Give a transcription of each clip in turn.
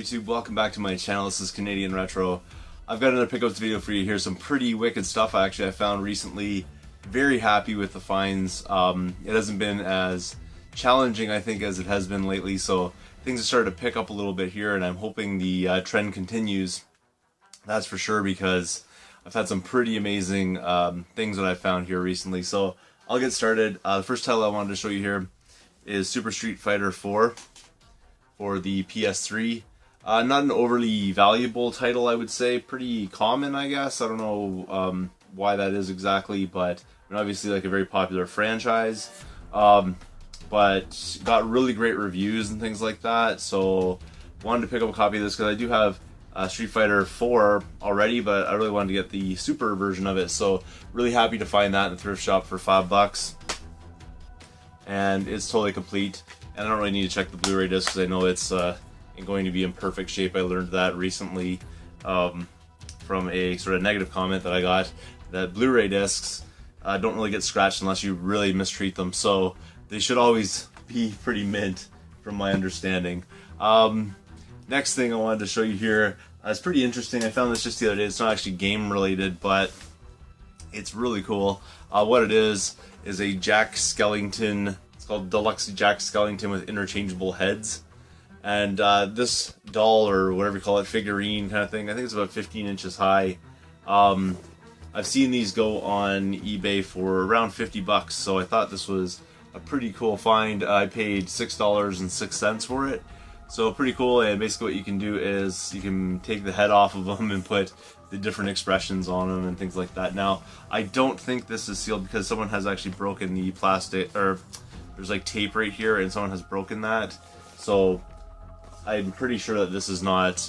YouTube? Welcome back to my channel. This is Canadian Retro. I've got another pickups video for you here. Some pretty wicked stuff I found recently. Very happy with the finds. It hasn't been as challenging, I think, as it has been lately, so things have started to pick up a little bit here, and I'm hoping the trend continues. That's for sure, because I've had some pretty amazing things that I've found here recently. So I'll get started. The first title I wanted to show you here is Super Street Fighter 4 for the PS3. Not an overly valuable title, I would say. Pretty common, I guess. I don't know why that is exactly, but obviously like a very popular franchise. But got really great reviews and things like that, so wanted to pick up a copy of this because I do have Street Fighter 4 already, but I really wanted to get the super version of it, so really happy to find that in the thrift shop for $5. And it's totally complete, and I don't really need to check the Blu-ray disc because I know it's going to be in perfect shape. I learned that recently from a sort of negative comment that I got, that Blu-ray discs don't really get scratched unless you really mistreat them, so they should always be pretty mint from my understanding. Next thing I wanted to show you here is pretty interesting. I found this just the other day. It's not actually game related, but it's really cool. What it is a Jack Skellington. It's called Deluxe Jack Skellington with interchangeable heads. And this doll, or whatever you call it, figurine kind of thing, I think it's about 15 inches high. I've seen these go on eBay for around $50, so I thought this was a pretty cool find. I paid $6.06 for it, so pretty cool. And basically what you can do is you can take the head off of them and put the different expressions on them and things like that. Now, I don't think this is sealed because someone has actually broken the plastic, or there's like tape right here and someone has broken that, so I'm pretty sure that this is not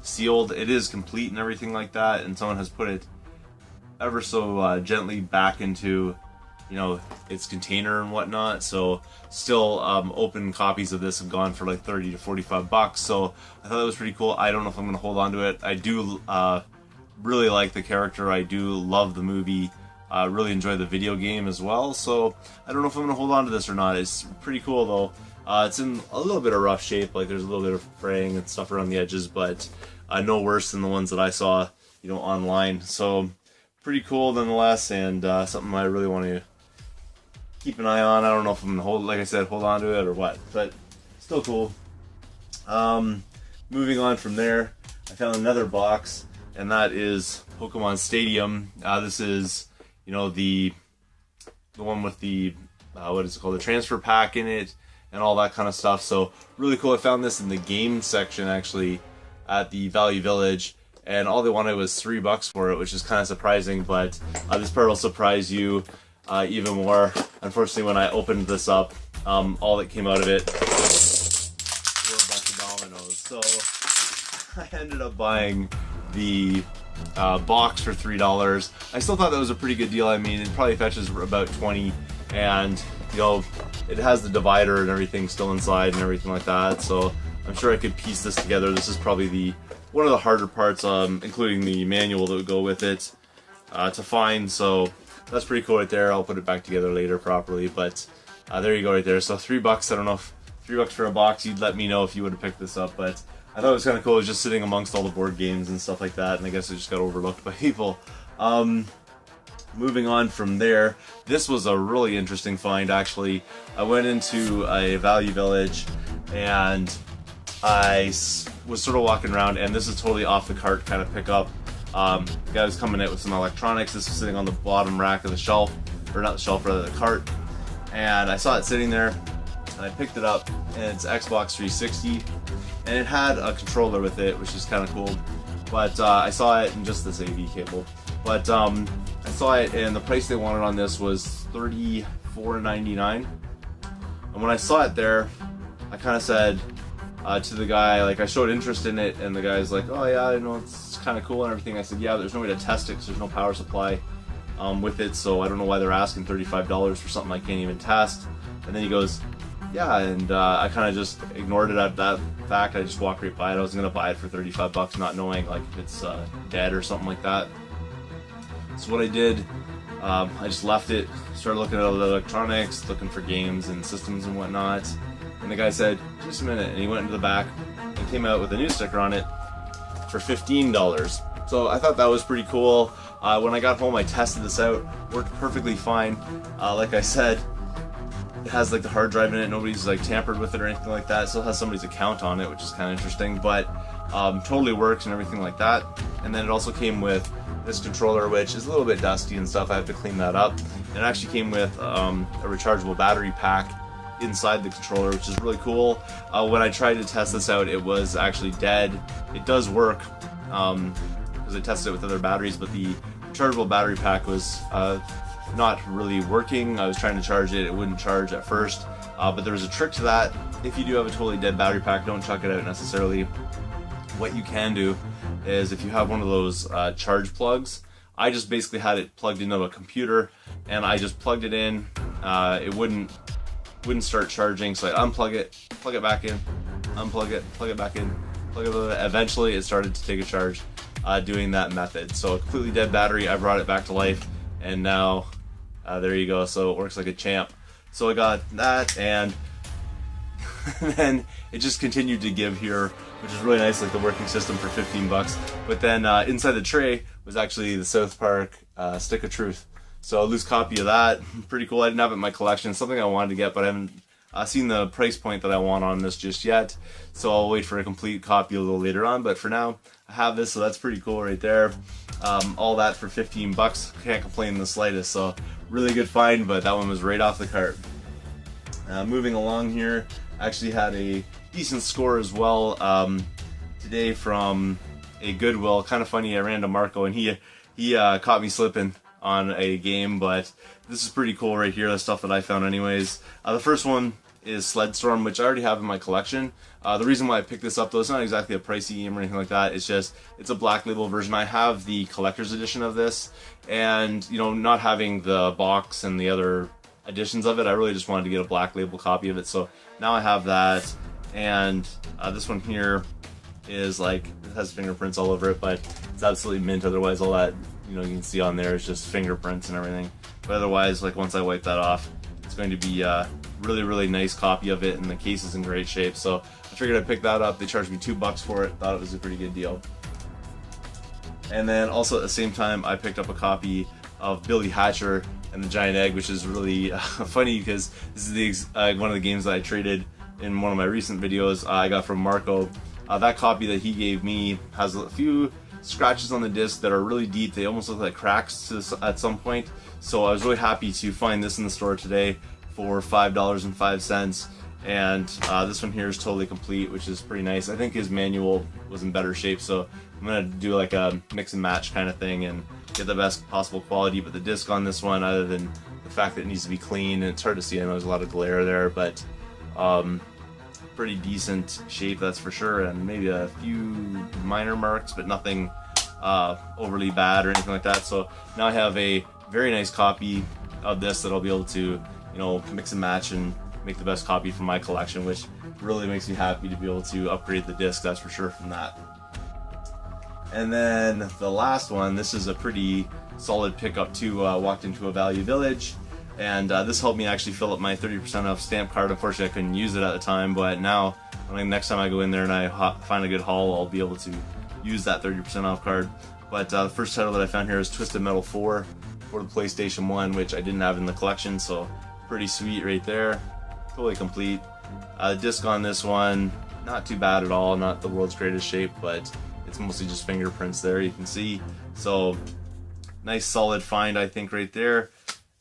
sealed. It is complete and everything like that, and someone has put it ever so gently back into, you know, its container and whatnot. So still open copies of this have gone for like 30 to 45 bucks, so I thought that was pretty cool. I don't know if I'm gonna hold on to it. I do really like the character. I do love the movie. Really enjoy the video game as well, so I don't know if I'm gonna hold on to this or not. It's pretty cool though. It's in a little bit of rough shape, like there's a little bit of fraying and stuff around the edges, but no worse than the ones that I saw, you know, online. So pretty cool nonetheless, and something I really want to keep an eye on. I don't know if I'm gonna hold, like I said, hold on to it or what, but still cool. Moving on from there, I found another box, and that is Pokemon Stadium. This is, you know, the one with the what is it called, the transfer pack in it and all that kind of stuff. So really cool. I found this in the game section actually at the Value Village, and all they wanted was $3 for it, which is kind of surprising, but this part will surprise you even more. Unfortunately, when I opened this up, all that came out of it were a bunch of dominoes. So I ended up buying the box for $3. I still thought that was a pretty good deal. I mean, it probably fetches about 20, and you know, it has the divider and everything still inside and everything like that, so I'm sure I could piece this together. This is probably one of the harder parts, including the manual that would go with it, to find, so that's pretty cool right there. I'll put it back together later properly, but there you go right there. So $3, I don't know if $3 for a box, you'd let me know if you would have picked this up, but I thought it was kind of cool. It was just sitting amongst all the board games and stuff like that, and I guess it just got overlooked by people. Moving on from there, this was a really interesting find actually. I went into a Value Village and I was sort of walking around, and this is totally off the cart kind of pickup. The guy was coming in with some electronics. This was sitting on the bottom rack of the shelf, or not the shelf, rather the cart, and I saw it sitting there and I picked it up, and it's Xbox 360, and it had a controller with it, which is kind of cool. But I saw it in just this AV cable, but I saw it, and the price they wanted on this was $34.99. And when I saw it there, I kind of said to the guy, like, I showed interest in it, and the guy's like, oh yeah, I know, it's kind of cool and everything. I said, yeah, there's no way to test it because there's no power supply with it, so I don't know why they're asking $35 for something I can't even test. And then he goes, yeah, and I kind of just ignored it at that fact. I just walked right by it. I was gonna buy it for $35, not knowing like if it's dead or something like that. So what I did, I just left it, started looking at all the electronics, looking for games and systems and whatnot, and the guy said, just a minute, and he went into the back and came out with a new sticker on it for $15. So I thought that was pretty cool. When I got home, I tested this out. Worked perfectly fine. Like I said, it has like the hard drive in it. Nobody's like tampered with it or anything like that. It still has somebody's account on it, which is kind of interesting, but totally works and everything like that. And then it also came with this controller, which is a little bit dusty and stuff. I have to clean that up. And it actually came with a rechargeable battery pack inside the controller, which is really cool. When I tried to test this out, it was actually dead. It does work because I tested it with other batteries, but the rechargeable battery pack was not really working. I was trying to charge it, it wouldn't charge at first, but there was a trick to that. If you do have a totally dead battery pack, don't chuck it out necessarily. What you can do is, if you have one of those charge plugs, I just basically had it plugged into a computer and I just plugged it in. It wouldn't start charging, so I unplug it, plug it back in, unplug it, plug it back in, plug it. Eventually it started to take a charge doing that method. So a completely dead battery, I brought it back to life, and now there you go. So it works like a champ. So I got that, and then it just continued to give here, which is really nice, like the working system for 15 bucks. But then inside the tray was actually the South Park Stick of Truth. So a loose copy of that, pretty cool. I didn't have it in my collection, something I wanted to get, but I haven't seen the price point that I want on this just yet. So I'll wait for a complete copy a little later on, but for now, I have this, so that's pretty cool right there. All that for 15 bucks, can't complain in the slightest. So really good find, but that one was right off the cart. Moving along here, actually had a decent score as well today from a Goodwill. Kind of funny, I ran to Marco and he caught me slipping on a game, but this is pretty cool right here, the stuff that I found anyways. The first one is Sledstorm, which I already have in my collection. The reason why I picked this up, though, it's not exactly a pricey game or anything like that, it's just, it's a black label version. I have the collector's edition of this, and you know, not having the box and the other editions of it, I really just wanted to get a black label copy of it, so now I have that. And this one here is like, it has fingerprints all over it, but it's absolutely mint. Otherwise, all that, you know, you can see on there is just fingerprints and everything. But otherwise, like, once I wipe that off, it's going to be a really nice copy of it, and the case is in great shape. So I figured I'd pick that up. They charged me $2 for it. Thought it was a pretty good deal. And then also at the same time, I picked up a copy of Billy Hatcher and the Giant Egg, which is really funny because this is one of the games that I traded in one of my recent videos. I got from Marco. That copy that he gave me has a few scratches on the disc that are really deep. They almost look like cracks at some point. So I was really happy to find this in the store today for $5.05. And this one here is totally complete, which is pretty nice. I think his manual was in better shape, so I'm gonna do like a mix and match kind of thing and get the best possible quality. But the disc on this one, other than the fact that it needs to be clean, and it's hard to see, I know there's a lot of glare there, but pretty decent shape, that's for sure, and maybe a few minor marks, but nothing overly bad or anything like that. So now I have a very nice copy of this that I'll be able to, you know, mix and match and make the best copy from my collection, which really makes me happy to be able to upgrade the disc, that's for sure, from that. And then the last one, this is a pretty solid pickup too. Walked into a Value Village, and this helped me actually fill up my 30% off stamp card. Unfortunately, I couldn't use it at the time, but now, next time I go in there and I find a good haul, I'll be able to use that 30% off card. But the first title that I found here is Twisted Metal 4 for the PlayStation 1, which I didn't have in the collection, so pretty sweet right there. Totally complete. The disc on this one, not too bad at all, not the world's greatest shape, but it's mostly just fingerprints there, you can see. So nice solid find, I think, right there.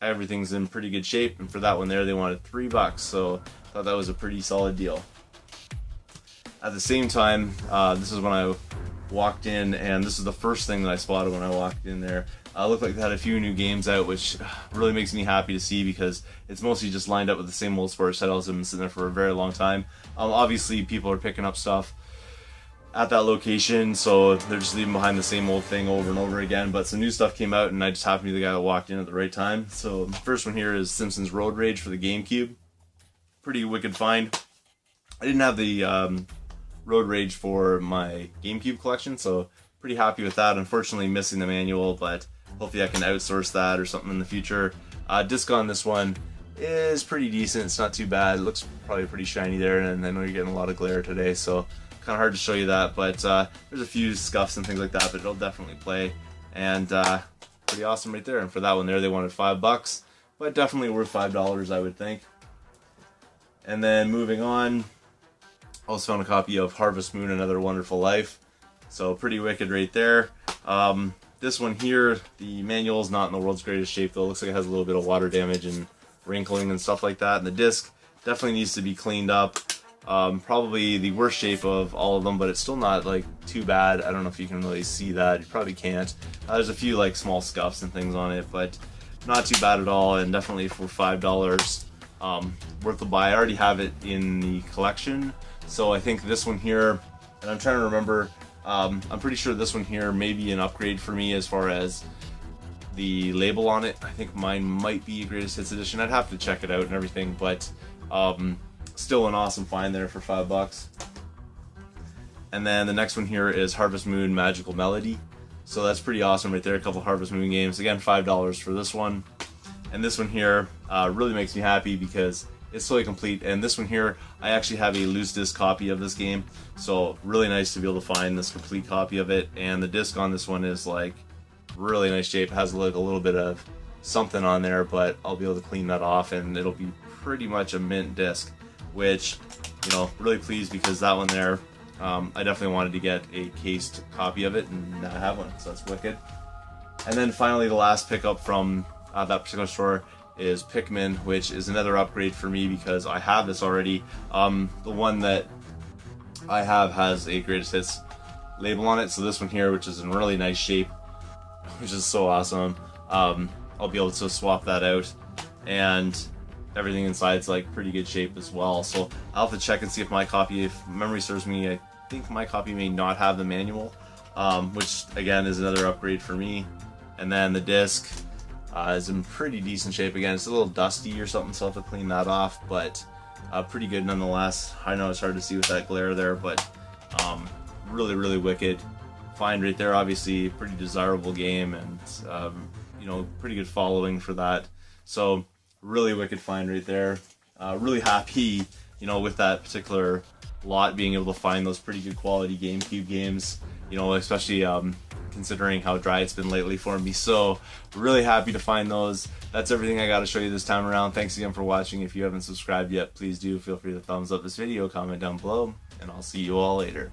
Everything's in pretty good shape, and for that one there they wanted $3, so I thought that was a pretty solid deal. At the same time, this is when I walked in, and this is the first thing that I spotted when I walked in there. Looked like they had a few new games out, which really makes me happy to see, because it's mostly just lined up with the same old sports titles that have been sitting there for a very long time. Obviously people are picking up stuff at that location, so they're just leaving behind the same old thing over and over again, but some new stuff came out, and I just happened to be the guy that walked in at the right time. So the first one here is Simpsons Road Rage for the Gamecube. Pretty wicked find. I didn't have the Road Rage for my Gamecube collection, so pretty happy with that. Unfortunately missing the manual, but hopefully I can outsource that or something in the future. Disc on this one is pretty decent, it's not too bad. It looks probably pretty shiny there, and I know you're getting a lot of glare today, so kind of hard to show you that, but there's a few scuffs and things like that, but it'll definitely play. And pretty awesome right there. And for that one there, they wanted $5, but definitely worth $5, I would think. And then moving on, also found a copy of Harvest Moon: Another Wonderful Life. So pretty wicked right there. This one here, the manual is not in the world's greatest shape though. It looks like it has a little bit of water damage and wrinkling and stuff like that. And the disc definitely needs to be cleaned up. Probably the worst shape of all of them, but it's still not like too bad. I don't know if you can really see that. You probably can't. There's a few like small scuffs and things on it, but not too bad at all, and definitely for $5 worth the buy. I already have it in the collection, so I think this one here, and I'm trying to remember, I'm pretty sure this one here may be an upgrade for me as far as the label on it. I think mine might be a Greatest Hits edition. I'd have to check it out and everything, but still an awesome find there for $5. And then the next one here is Harvest Moon: Magical Melody. So that's pretty awesome right there. A couple Harvest Moon games. Again, $5 for this one. And this one here really makes me happy because it's fully complete. And this one here, I actually have a loose disc copy of this game. So really nice to be able to find this complete copy of it. And the disc on this one is like really nice shape. It has like a little bit of something on there, but I'll be able to clean that off and it'll be pretty much a mint disc, which, you know, really pleased because that one there, I definitely wanted to get a cased copy of it, and now I have one, so that's wicked. And then finally, the last pickup from that particular store is Pikmin, which is another upgrade for me because I have this already. The one that I have has a Greatest Hits label on it, so this one here, which is in really nice shape, which is so awesome, I'll be able to swap that out, and everything inside's like pretty good shape as well. So I'll have to check and see if my copy, if memory serves me, I think my copy may not have the manual, which again is another upgrade for me. And then the disc is in pretty decent shape. Again, it's a little dusty or something, so I'll have to clean that off, but pretty good nonetheless. I know it's hard to see with that glare there, but really wicked find right there. Obviously pretty desirable game, and you know, pretty good following for that. So really wicked find right there. Really happy, you know, with that particular lot, being able to find those pretty good quality GameCube games, you know, especially considering how dry it's been lately for me. So really happy to find those. That's everything I got to show you this time around. Thanks again for watching. If you haven't subscribed yet, please do. Feel free to thumbs up this video, comment down below, and I'll see you all later.